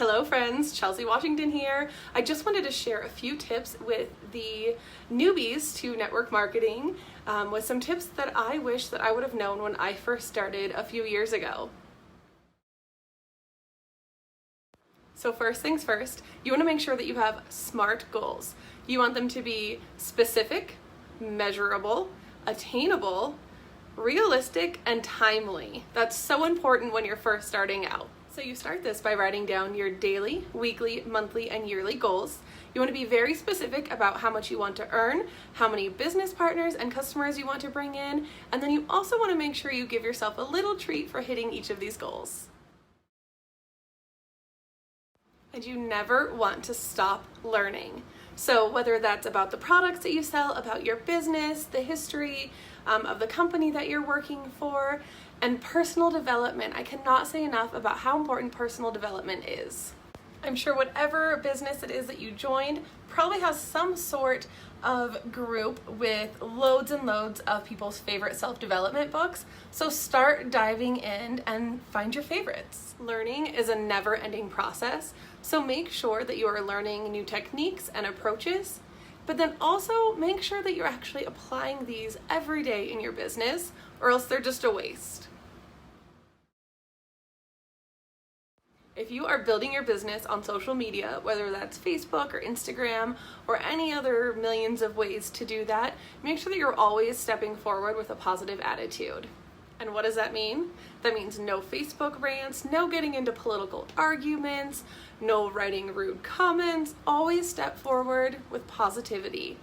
Hello friends, Chelsea Washington here. I just wanted to share a few tips with the newbies to network marketing with some tips that I wish that I would have known when I first started a few years ago. So first things first, you want to make sure that you have SMART goals. You want them to be specific, measurable, attainable, realistic, and timely. That's so important when you're first starting out. So you start this by writing down your daily, weekly, monthly, and yearly goals. You want to be very specific about how much you want to earn, how many business partners and customers you want to bring in, and then you also want to make sure you give yourself a little treat for hitting each of these goals. And you never want to stop learning. So whether that's about the products that you sell, about your business, the history of the company that you're working for, and personal development. I cannot say enough about how important personal development is. I'm sure whatever business it is that you joined probably has some sort of group with loads and loads of people's favorite self-development books. So start diving in and find your favorites. Learning is a never-ending process, so make sure that you are learning new techniques and approaches, but then also make sure that you're actually applying these every day in your business, or else they're just a waste. If you are building your business on social media, whether that's Facebook or Instagram or any other millions of ways to do that, make sure that you're always stepping forward with a positive attitude. And what does that mean? That means no Facebook rants, no getting into political arguments, no writing rude comments. Always step forward with positivity.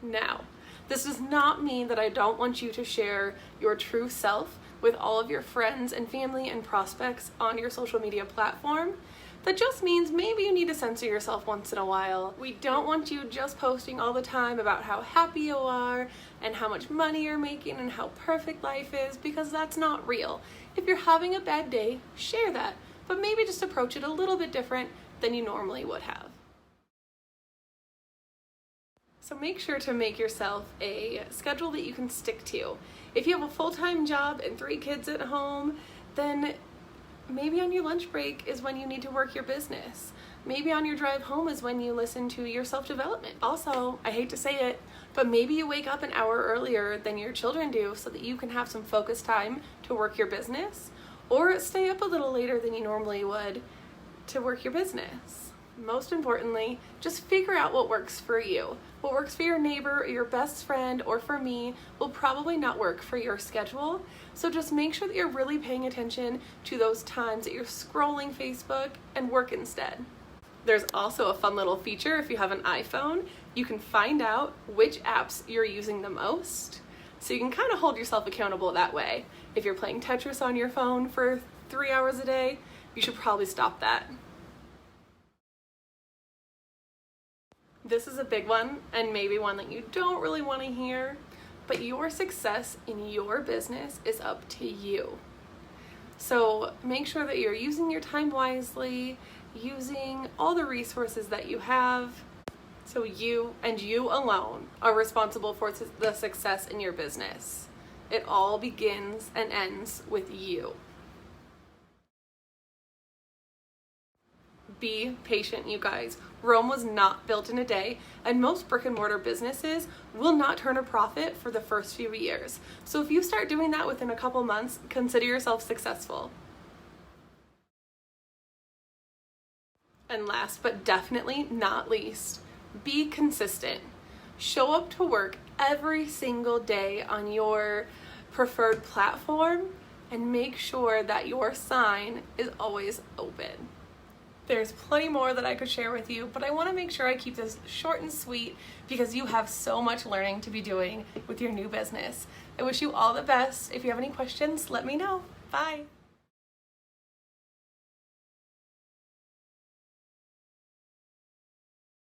Now, this does not mean that I don't want you to share your true self with all of your friends and family and prospects on your social media platform. That just means maybe you need to censor yourself once in a while. We don't want you just posting all the time about how happy you are and how much money you're making and how perfect life is, because that's not real. If you're having a bad day, share that, but maybe just approach it a little bit different than you normally would have. So make sure to make yourself a schedule that you can stick to. If you have a full-time job and 3 kids at home, then maybe on your lunch break is when you need to work your business. Maybe on your drive home is when you listen to your self-development. Also, I hate to say it, but maybe you wake up an hour earlier than your children do so that you can have some focused time to work your business, or stay up a little later than you normally would to work your business. Most importantly, just figure out what works for you. What works for your neighbor, or your best friend, or for me will probably not work for your schedule. So just make sure that you're really paying attention to those times that you're scrolling Facebook and work instead. There's also a fun little feature if you have an iPhone. You can find out which apps you're using the most. So you can kind of hold yourself accountable that way. If you're playing Tetris on your phone for 3 hours a day, you should probably stop that. This is a big one, and maybe one that you don't really want to hear, but your success in your business is up to you. So make sure that you're using your time wisely, using all the resources that you have. So you and you alone are responsible for the success in your business. It all begins and ends with you. Be patient, you guys. Rome was not built in a day, and most brick and mortar businesses will not turn a profit for the first few years. So if you start doing that within a couple months, consider yourself successful. And last but definitely not least, be consistent. Show up to work every single day on your preferred platform and make sure that your sign is always open. There's plenty more that I could share with you, but I want to make sure I keep this short and sweet because you have so much learning to be doing with your new business. I wish you all the best. If you have any questions, let me know. Bye.